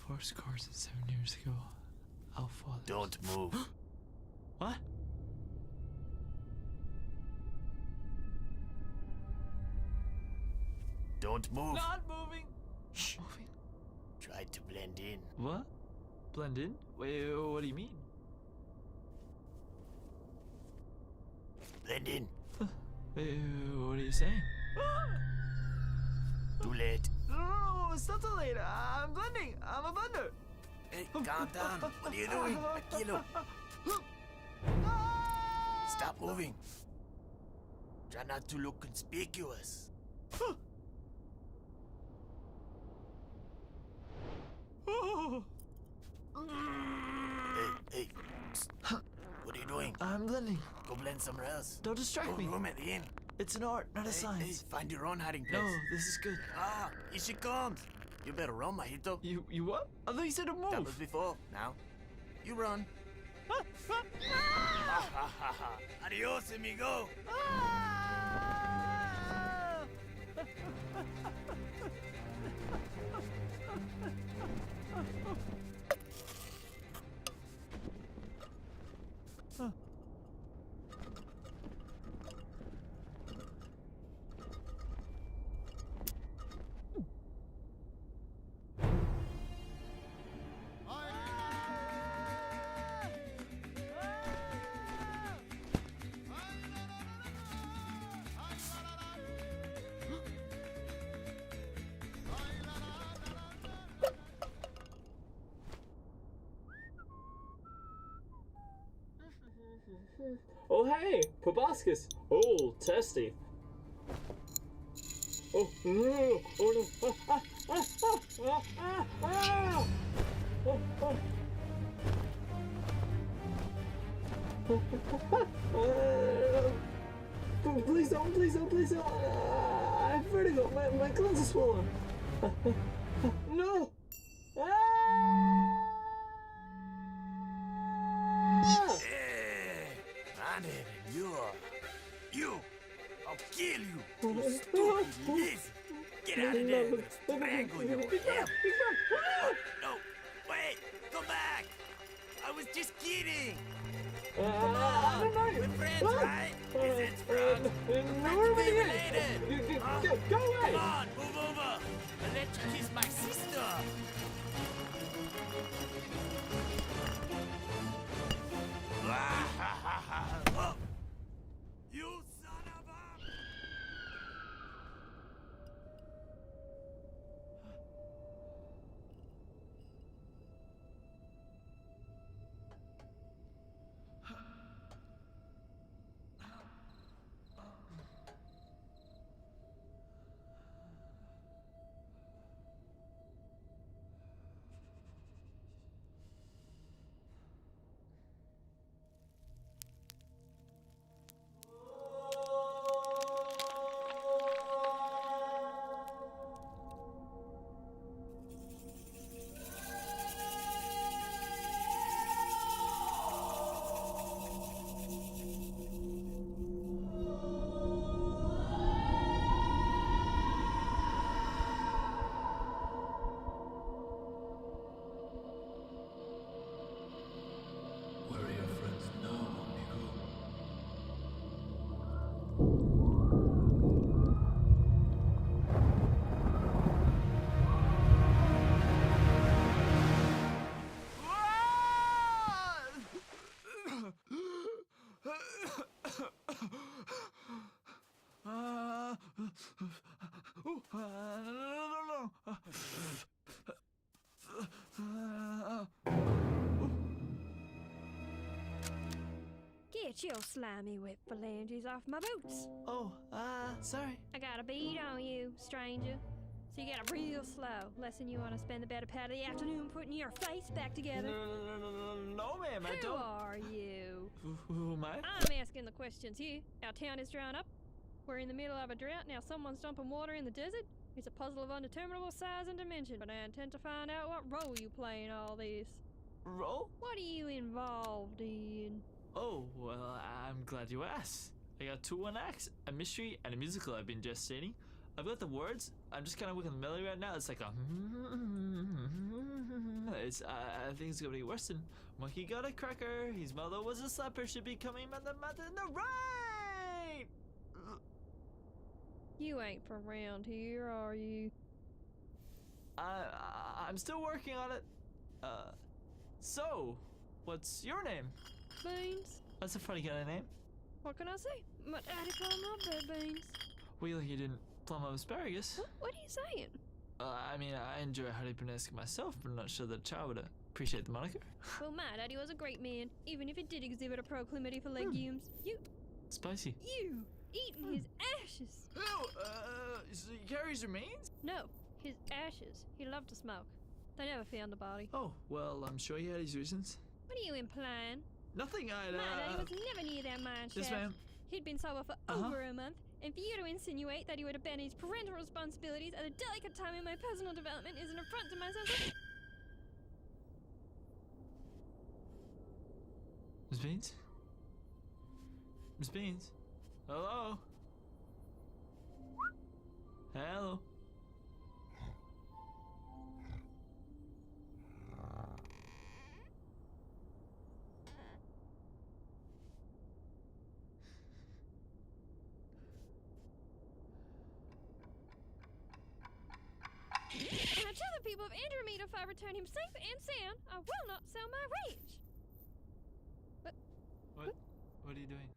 first course 7 years ago. Our father. Don't move. What? Don't move. Not moving. Shh. Moving. Try to blend in. What? Blend in? Wait, what do you mean? Blend in. Wait, what are you saying? Too late. No, it's not too late. I'm blending. I'm a blender. Hey, calm down. What are you doing? Akilo. Stop moving. Try not to look conspicuous. Hey. What are you doing? I'm blending. Go blend somewhere else. Don't distract Go me. room at the inn. It's an art, not a Hey, science. find your own hiding place. No, this is good. Ah, here she comes. You better run, Majito. You what? I thought you said to move. That was before. Now, you run. Adios, amigo. Oh hey, proboscis. Oh, testy. Oh no! Oh no! Oh, please don't! Please don't! Please don't! I have vertigo. My glands are swollen. No! You! I'll kill you! You stupid lazy! Get out of there! Gonna strangle your head! No! Wait! Come back! I was just kidding! Come on! We're friends, right? Is it friends? We're practically related! Go away! Come on! Move over! I'll let you kiss my sister! Oh. You son of a... Get your slimy wet phalanges off my boots. Oh, sorry. I got a bead on you, stranger. So you got real slow, lessing you want to spend the better part of the afternoon putting your face back together. No, ma'am, I Who don't. are you? Who am I? I'm asking the questions here. Our town is drawn up. We're in the middle of a drought. Now someone's dumping water in the desert. It's a puzzle of undeterminable size and dimension, but I intend to find out what role you play in all this. Roll? What are you involved in? Oh, well, I'm glad you asked. I got 2 acts, a mystery, and a musical I've been gestating. I've got the words. I'm just kind of working the melody right now. It's like a... Besides, I think it's gonna be worse than monkey got a cracker. His mother was a slapper. Should be coming on the mother in the rain. You ain't from around here, are you? I'm still working on it. So, what's your name? Beans? That's a funny kind of name. What can I say? My daddy called my bird beans. Well, you didn't plum up asparagus. What are you saying? I mean, I enjoy honey punesque myself, but I'm not sure that a child would appreciate the moniker. Well, my daddy was a great man, even if he did exhibit a proclivity for legumes. Spicy. You eating his ashes. Oh, so he carries remains? No, his ashes. He loved to smoke. They never found the body. Oh, well, I'm sure he had his reasons. What are you implying? Nothing, My daddy was never near that mine shaft. Yes, ma'am. He'd been sober for over a month, and for you to insinuate that he would abandon his parental responsibilities at a delicate time in my personal development is an affront to my sense of... Miss Beans? Miss Beans? Hello? Hello? And I tell the people of Andromeda if I return him safe and sound, I will not sell my rage. What are you doing?